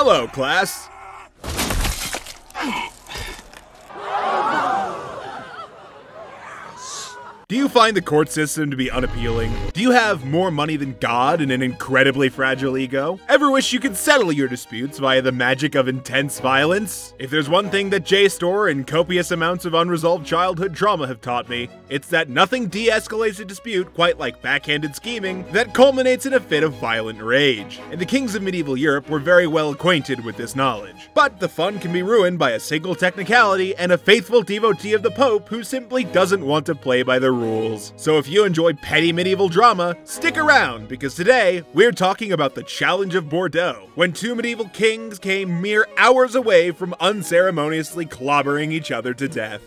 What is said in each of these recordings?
Hello, class. Do you find the court system to be unappealing? Do you have more money than God and an incredibly fragile ego? Ever wish you could settle your disputes via the magic of intense violence? If there's one thing that JSTOR and copious amounts of unresolved childhood trauma have taught me, it's that nothing de-escalates a dispute quite like backhanded scheming that culminates in a fit of violent rage. And the kings of medieval Europe were very well acquainted with this knowledge. But the fun can be ruined by a single technicality and a faithful devotee of the Pope who simply doesn't want to play by the rules. So if you enjoy petty medieval drama, stick around, because today we're talking about the Challenge of Bordeaux, when two medieval kings came mere hours away from unceremoniously clobbering each other to death.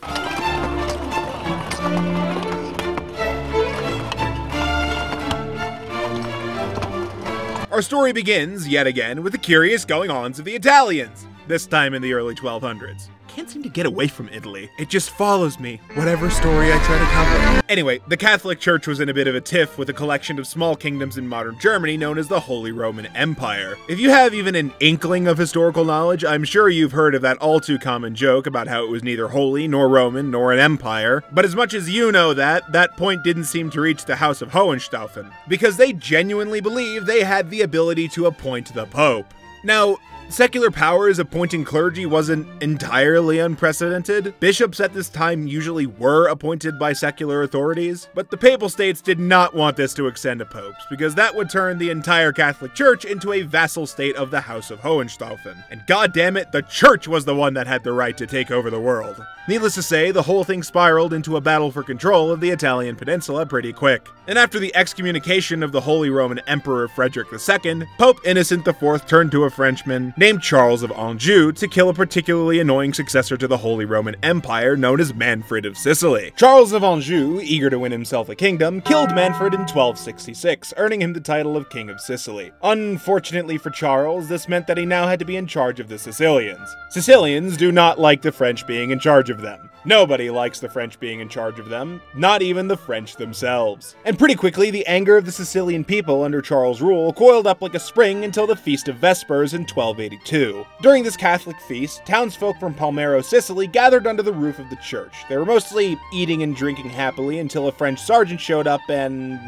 Our story begins, yet again, with the curious going-ons of the Italians, this time in the early 1200s. Can't seem to get away from Italy. It just follows me, whatever story I try to cover. Anyway, the Catholic Church was in a bit of a tiff with a collection of small kingdoms in modern Germany known as the Holy Roman Empire. If you have even an inkling of historical knowledge, I'm sure you've heard of that all-too-common joke about how it was neither holy, nor Roman, nor an empire. But as much as you know that point didn't seem to reach the House of Hohenstaufen, because they genuinely believed they had the ability to appoint the Pope. Now, secular powers appointing clergy wasn't entirely unprecedented. Bishops at this time usually were appointed by secular authorities, but the Papal States did not want this to extend to popes, because that would turn the entire Catholic Church into a vassal state of the House of Hohenstaufen. And goddammit, the Church was the one that had the right to take over the world. Needless to say, the whole thing spiraled into a battle for control of the Italian peninsula pretty quick. And after the excommunication of the Holy Roman Emperor Frederick II, Pope Innocent IV turned to a Frenchman named Charles of Anjou to kill a particularly annoying successor to the Holy Roman Empire known as Manfred of Sicily. Charles of Anjou, eager to win himself a kingdom, killed Manfred in 1266, earning him the title of King of Sicily. Unfortunately for Charles, this meant that he now had to be in charge of the Sicilians. Sicilians do not like the French being in charge of them. Nobody likes the French being in charge of them, not even the French themselves. And pretty quickly, the anger of the Sicilian people under Charles' rule coiled up like a spring until the Feast of Vespers in 1282. During this Catholic feast, townsfolk from Palmero, Sicily gathered under the roof of the church. They were mostly eating and drinking happily until a French sergeant showed up and...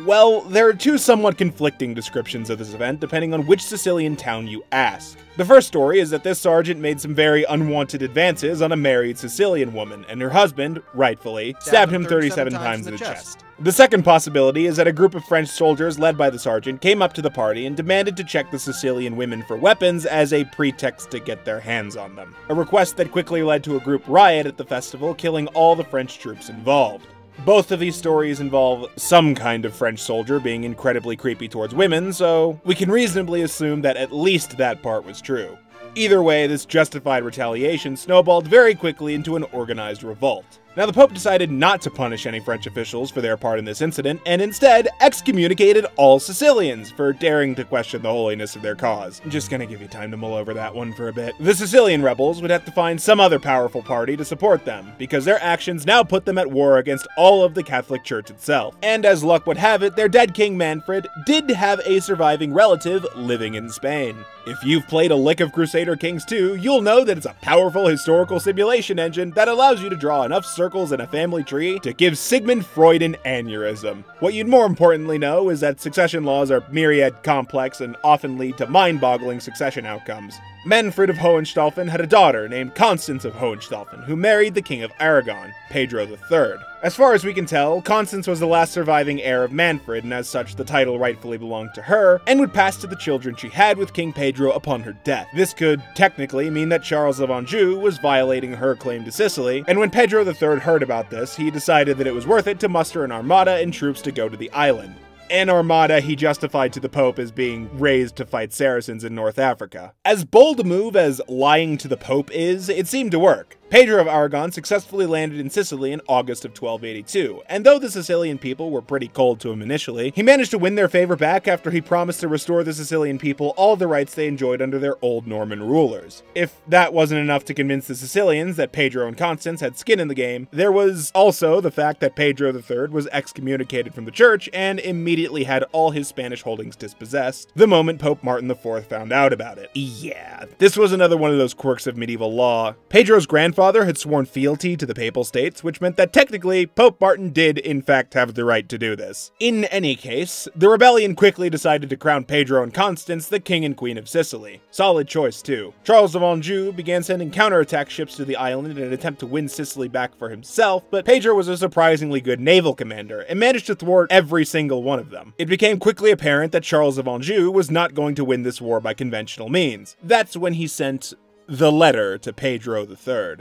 well, there are two somewhat conflicting descriptions of this event depending on which Sicilian town you ask. The first story is that this sergeant made some very unwanted advances on a married Sicilian woman, and her husband, rightfully, stabbed him 37 times in the chest. The second possibility is that a group of French soldiers led by the sergeant came up to the party and demanded to check the Sicilian women for weapons as a pretext to get their hands on them. A request that quickly led to a group riot at the festival, killing all the French troops involved. Both of these stories involve some kind of French soldier being incredibly creepy towards women, so we can reasonably assume that at least that part was true. Either way, this justified retaliation snowballed very quickly into an organized revolt. Now, the Pope decided not to punish any French officials for their part in this incident, and instead excommunicated all Sicilians for daring to question the holiness of their cause. I'm just gonna give you time to mull over that one for a bit. The Sicilian rebels would have to find some other powerful party to support them, because their actions now put them at war against all of the Catholic Church itself. And as luck would have it, their dead King Manfred did have a surviving relative living in Spain. If you've played a lick of Crusader Kings 2, you'll know that it's a powerful historical simulation engine that allows you to draw enough circles in a family tree to give Sigmund Freud an aneurysm. What you'd more importantly know is that succession laws are myriad complex and often lead to mind-boggling succession outcomes. Manfred of Hohenstaufen had a daughter named Constance of Hohenstaufen, who married the King of Aragon, Pedro III. As far as we can tell, Constance was the last surviving heir of Manfred, and as such the title rightfully belonged to her, and would pass to the children she had with King Pedro upon her death. This could technically mean that Charles of Anjou was violating her claim to Sicily, and when Pedro III heard about this, he decided that it was worth it to muster an armada and troops to go to the island. An armada he justified to the Pope as being raised to fight Saracens in North Africa. As bold a move as lying to the Pope is, it seemed to work. Pedro of Aragon successfully landed in Sicily in August of 1282, and though the Sicilian people were pretty cold to him initially, he managed to win their favor back after he promised to restore the Sicilian people all the rights they enjoyed under their old Norman rulers. If that wasn't enough to convince the Sicilians that Pedro and Constance had skin in the game, there was also the fact that Pedro III was excommunicated from the church and immediately had all his Spanish holdings dispossessed the moment Pope Martin IV found out about it. Yeah, this was another one of those quirks of medieval law. Pedro's grandfather had sworn fealty to the Papal States, which meant that technically Pope Martin did in fact have the right to do this. In any case, the rebellion quickly decided to crown Pedro and Constance the King and Queen of Sicily. Solid choice too. Charles of Anjou began sending counterattack ships to the island in an attempt to win Sicily back for himself, but Pedro was a surprisingly good naval commander and managed to thwart every single one of them. It became quickly apparent that Charles of Anjou was not going to win this war by conventional means. That's when he sent the letter to Pedro III.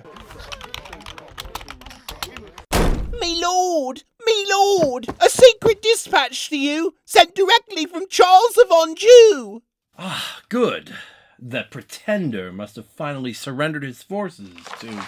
Me lord, a secret dispatch to you, sent directly from Charles of Anjou. Ah, good. That pretender must have finally surrendered his forces to...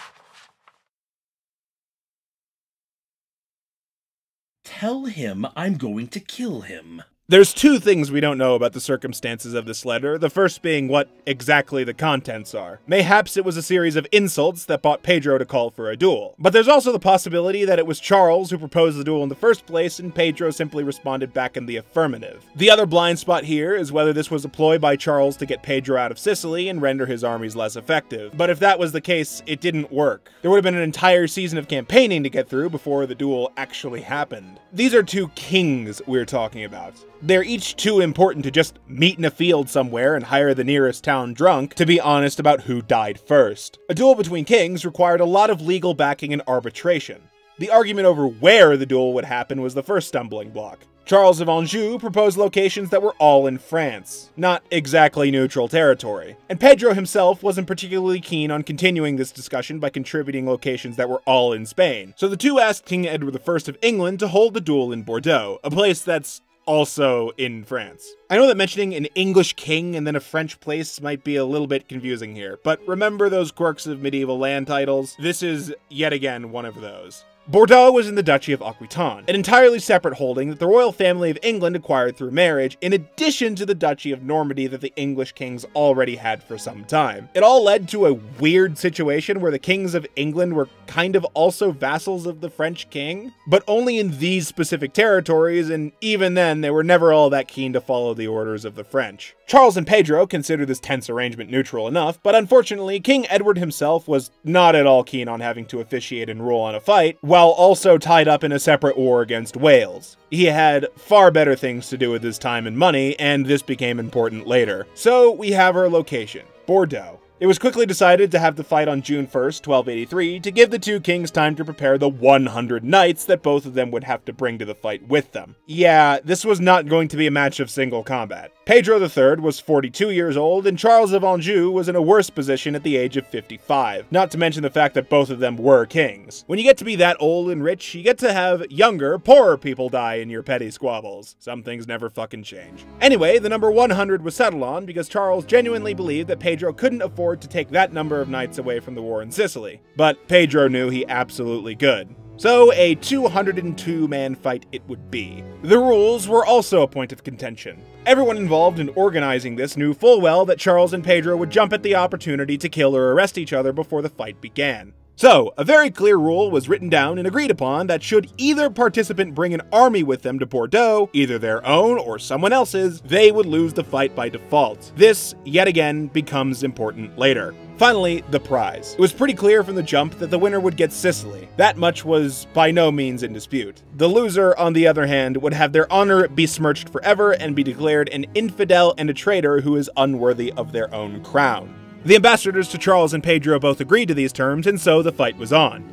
Tell him I'm going to kill him. There's two things we don't know about the circumstances of this letter, the first being what exactly the contents are. Mayhaps it was a series of insults that brought Pedro to call for a duel. But there's also the possibility that it was Charles who proposed the duel in the first place and Pedro simply responded back in the affirmative. The other blind spot here is whether this was a ploy by Charles to get Pedro out of Sicily and render his armies less effective. But if that was the case, it didn't work. There would have been an entire season of campaigning to get through before the duel actually happened. These are two kings we're talking about. They're each too important to just meet in a field somewhere and hire the nearest town drunk to be honest about who died first. A duel between kings required a lot of legal backing and arbitration. The argument over where the duel would happen was the first stumbling block. Charles of Anjou proposed locations that were all in France, not exactly neutral territory, and Pedro himself wasn't particularly keen on continuing this discussion by contributing locations that were all in Spain, so the two asked King Edward I of England to hold the duel in Bordeaux, a place that's also in France. I know that mentioning an English king and then a French place might be a little bit confusing here, but remember those quirks of medieval land titles? This is, yet again, one of those. Bordeaux was in the Duchy of Aquitaine, an entirely separate holding that the royal family of England acquired through marriage, in addition to the Duchy of Normandy that the English kings already had for some time. It all led to a weird situation where the kings of England were kind of also vassals of the French king, but only in these specific territories, and even then they were never all that keen to follow the orders of the French. Charles and Pedro considered this tense arrangement neutral enough, but unfortunately King Edward himself was not at all keen on having to officiate and rule on a fight, while also tied up in a separate war against Wales. He had far better things to do with his time and money, and this became important later. So we have our location, Bordeaux. It was quickly decided to have the fight on June 1st, 1283, to give the two kings time to prepare the 100 knights that both of them would have to bring to the fight with them. Yeah, this was not going to be a match of single combat. Pedro III was 42 years old, and Charles of Anjou was in a worse position at the age of 55, not to mention the fact that both of them were kings. When you get to be that old and rich, you get to have younger, poorer people die in your petty squabbles. Some things never fucking change. Anyway, the number 100 was settled on because Charles genuinely believed that Pedro couldn't afford to take that number of knights away from the war in Sicily, but Pedro knew he absolutely could. So a 202-man fight it would be. The rules were also a point of contention. Everyone involved in organizing this knew full well that Charles and Pedro would jump at the opportunity to kill or arrest each other before the fight began. So, a very clear rule was written down and agreed upon that should either participant bring an army with them to Bordeaux, either their own or someone else's, they would lose the fight by default. This, yet again, becomes important later. Finally, the prize. It was pretty clear from the jump that the winner would get Sicily. That much was by no means in dispute. The loser, on the other hand, would have their honor besmirched forever and be declared an infidel and a traitor who is unworthy of their own crown. The ambassadors to Charles and Pedro both agreed to these terms, and so the fight was on.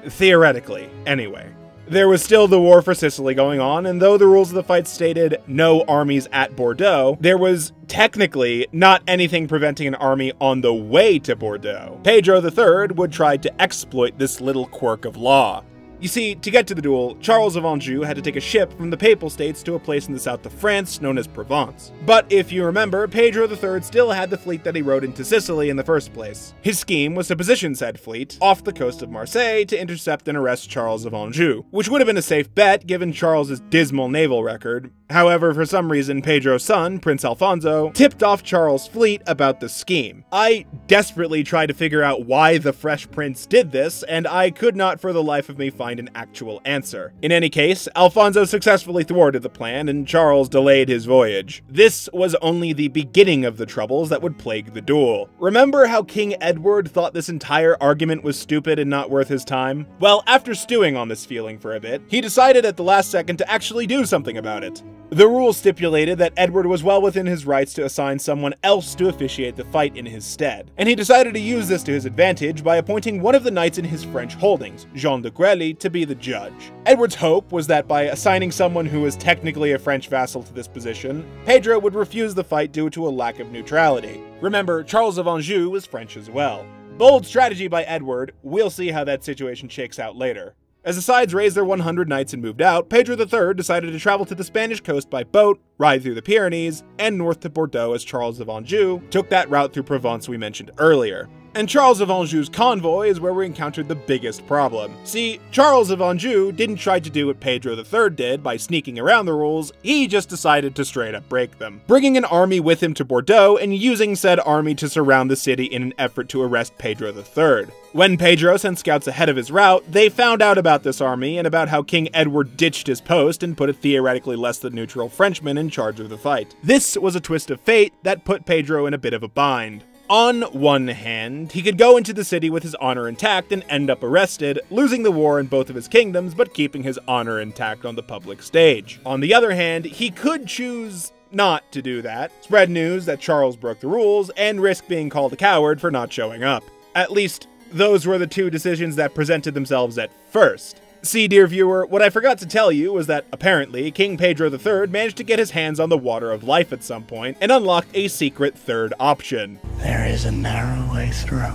Theoretically, anyway. There was still the war for Sicily going on, and though the rules of the fight stated no armies at Bordeaux, there was technically not anything preventing an army on the way to Bordeaux. Pedro III would try to exploit this little quirk of law. You see, to get to the duel, Charles of Anjou had to take a ship from the Papal States to a place in the south of France known as Provence. But if you remember, Pedro III still had the fleet that he rode into Sicily in the first place. His scheme was to position said fleet off the coast of Marseille to intercept and arrest Charles of Anjou, which would have been a safe bet given Charles's dismal naval record. However, for some reason, Pedro's son, Prince Alfonso, tipped off Charles' fleet about the scheme. I desperately tried to figure out why the Fresh Prince did this, and I could not for the life of me find an actual answer. In any case, Alfonso successfully thwarted the plan, and Charles delayed his voyage. This was only the beginning of the troubles that would plague the duel. Remember how King Edward thought this entire argument was stupid and not worth his time? Well, after stewing on this feeling for a bit, he decided at the last second to actually do something about it. The rule stipulated that Edward was well within his rights to assign someone else to officiate the fight in his stead, and he decided to use this to his advantage by appointing one of the knights in his French holdings, Jean de Grely, to be the judge. Edward's hope was that by assigning someone who was technically a French vassal to this position, Pedro would refuse the fight due to a lack of neutrality. Remember, Charles of Anjou was French as well. Bold strategy by Edward. We'll see how that situation shakes out later. As the sides raised their 100 knights and moved out, Pedro III decided to travel to the Spanish coast by boat, ride through the Pyrenees, and north to Bordeaux as Charles of Anjou took that route through Provence we mentioned earlier. And Charles of Anjou's convoy is where we encountered the biggest problem. See, Charles of Anjou didn't try to do what Pedro III did by sneaking around the rules, he just decided to straight up break them, bringing an army with him to Bordeaux and using said army to surround the city in an effort to arrest Pedro III. When Pedro sent scouts ahead of his route, they found out about this army and about how King Edward ditched his post and put a theoretically less than neutral Frenchman in charge of the fight. This was a twist of fate that put Pedro in a bit of a bind. On one hand, he could go into the city with his honor intact and end up arrested, losing the war in both of his kingdoms but keeping his honor intact on the public stage. On the other hand, he could choose not to do that, spread news that Charles broke the rules, and risk being called a coward for not showing up. At least, those were the two decisions that presented themselves at first. See, dear viewer, what I forgot to tell you was that, apparently, King Pedro III managed to get his hands on the water of life at some point, and unlocked a secret third option. There is a narrow way through.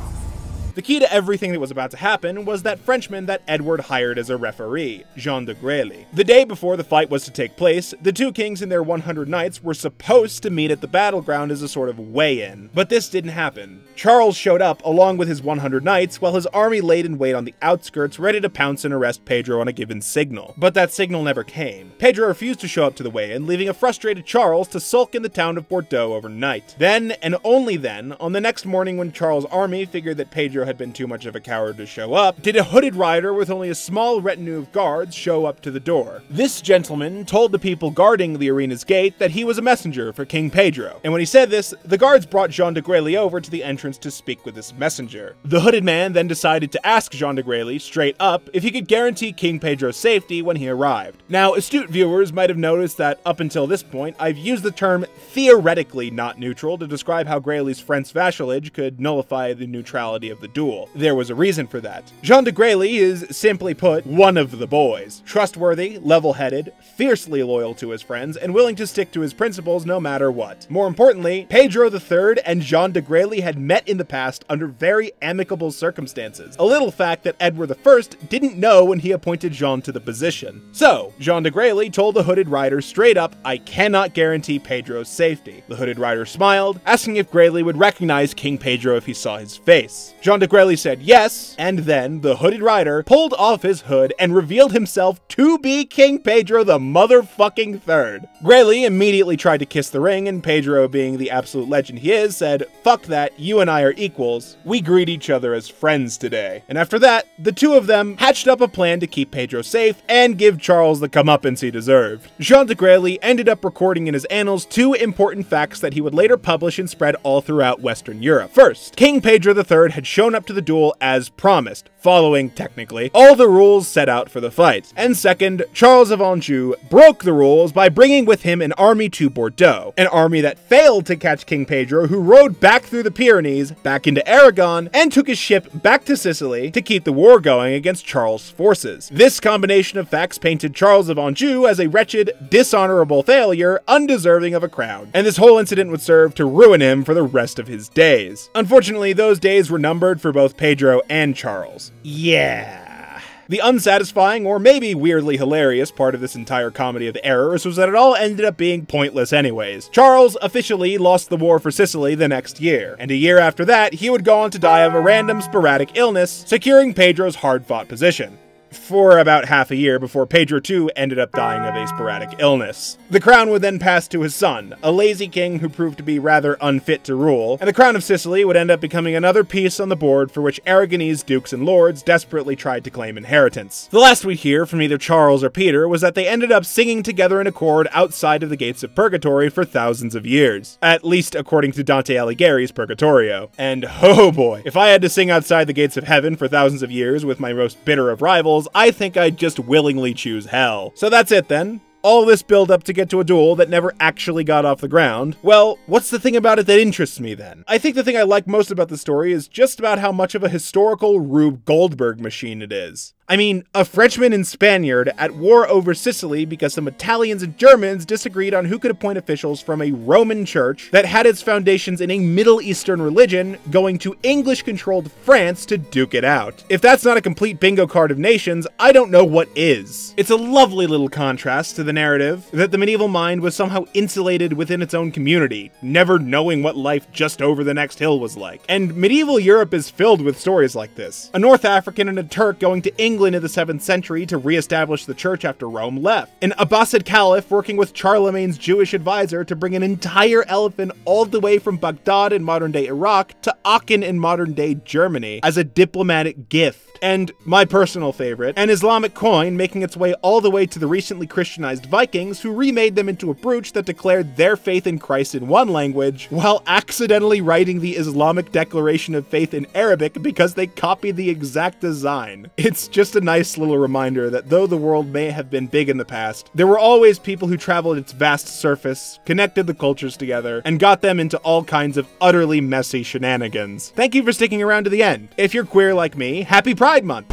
The key to everything that was about to happen was that Frenchman that Edward hired as a referee, Jean de Grely. The day before the fight was to take place, the two kings and their 100 knights were supposed to meet at the battleground as a sort of weigh-in, but this didn't happen. Charles showed up along with his 100 knights while his army laid in wait on the outskirts ready to pounce and arrest Pedro on a given signal. But that signal never came. Pedro refused to show up to the weigh-in, leaving a frustrated Charles to sulk in the town of Bordeaux overnight. Then, and only then, on the next morning when Charles' army figured that Pedro had been too much of a coward to show up, did a hooded rider with only a small retinue of guards show up to the door. This gentleman told the people guarding the arena's gate that he was a messenger for King Pedro, and when he said this, the guards brought Jean de Grely over to the entrance to speak with this messenger. The hooded man then decided to ask Jean de Grely straight up if he could guarantee King Pedro's safety when he arrived. Now, astute viewers might have noticed that up until this point, I've used the term theoretically not neutral to describe how Grely's French vassalage could nullify the neutrality of the duel. There was a reason for that. Jean de Grely is, simply put, one of the boys. Trustworthy, level-headed, fiercely loyal to his friends, and willing to stick to his principles no matter what. More importantly, Pedro III and Jean de Grely had met in the past under very amicable circumstances. A little fact that Edward I didn't know when he appointed Jean to the position. So, Jean de Grely told the hooded rider straight up, "I cannot guarantee Pedro's safety." The hooded rider smiled, asking if Grely would recognize King Pedro if he saw his face. Jean de Grely said yes, and then the hooded rider pulled off his hood and revealed himself to be King Pedro the motherfucking third. Grely immediately tried to kiss the ring, and Pedro, being the absolute legend he is, said, "Fuck that, you and I are equals. We greet each other as friends today." And after that, the two of them hatched up a plan to keep Pedro safe and give Charles the comeuppance he deserved. Jean de Grely ended up recording in his annals two important facts that he would later publish and spread all throughout Western Europe. First, King Pedro III had shown up to the duel as promised, following, technically, all the rules set out for the fight. And second, Charles of Anjou broke the rules by bringing with him an army to Bordeaux, an army that failed to catch King Pedro, who rode back through the Pyrenees, back into Aragon, and took his ship back to Sicily to keep the war going against Charles' forces. This combination of facts painted Charles of Anjou as a wretched, dishonorable failure, undeserving of a crown, and this whole incident would serve to ruin him for the rest of his days. Unfortunately, those days were numbered for both Pedro and Charles. Yeah. The unsatisfying, or maybe weirdly hilarious part of this entire comedy of errors was that it all ended up being pointless anyways. Charles officially lost the war for Sicily the next year, and a year after that, he would go on to die of a random sporadic illness, securing Pedro's hard-fought position. For about half a year before Pedro too ended up dying of a sporadic illness. The crown would then pass to his son, a lazy king who proved to be rather unfit to rule, and the crown of Sicily would end up becoming another piece on the board for which Aragonese dukes and lords desperately tried to claim inheritance. The last we'd hear from either Charles or Peter was that they ended up singing together in accord outside of the gates of Purgatory for thousands of years, at least according to Dante Alighieri's Purgatorio. And oh boy, if I had to sing outside the gates of heaven for thousands of years with my most bitter of rivals, I think I'd just willingly choose hell. So that's it then. All this build up to get to a duel that never actually got off the ground. Well, what's the thing about it that interests me then? I think the thing I like most about the story is just about how much of a historical Rube Goldberg machine it is. I mean, a Frenchman and Spaniard at war over Sicily because some Italians and Germans disagreed on who could appoint officials from a Roman church that had its foundations in a Middle Eastern religion going to English-controlled France to duke it out. If that's not a complete bingo card of nations, I don't know what is. It's a lovely little contrast to the narrative that the medieval mind was somehow insulated within its own community, never knowing what life just over the next hill was like. And medieval Europe is filled with stories like this. A North African and a Turk going to England in the 7th century to re-establish the church after Rome left. An Abbasid caliph working with Charlemagne's Jewish advisor to bring an entire elephant all the way from Baghdad in modern-day Iraq to Aachen in modern-day Germany as a diplomatic gift. And my personal favorite, an Islamic coin making its way all the way to the recently Christianized Vikings who remade them into a brooch that declared their faith in Christ in one language while accidentally writing the Islamic Declaration of Faith in Arabic because they copied the exact design. It's just a nice little reminder that though the world may have been big in the past, there were always people who traveled its vast surface, connected the cultures together, and got them into all kinds of utterly messy shenanigans. Thank you for sticking around to the end. If you're queer like me, happy Pride Month!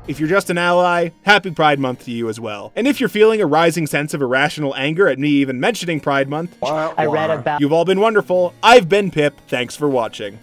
If you're just an ally, happy Pride Month to you as well. And if you're feeling a rising sense of irrational anger at me even mentioning Pride Month, I read about you've all been wonderful. I've been Pip. Thanks for watching.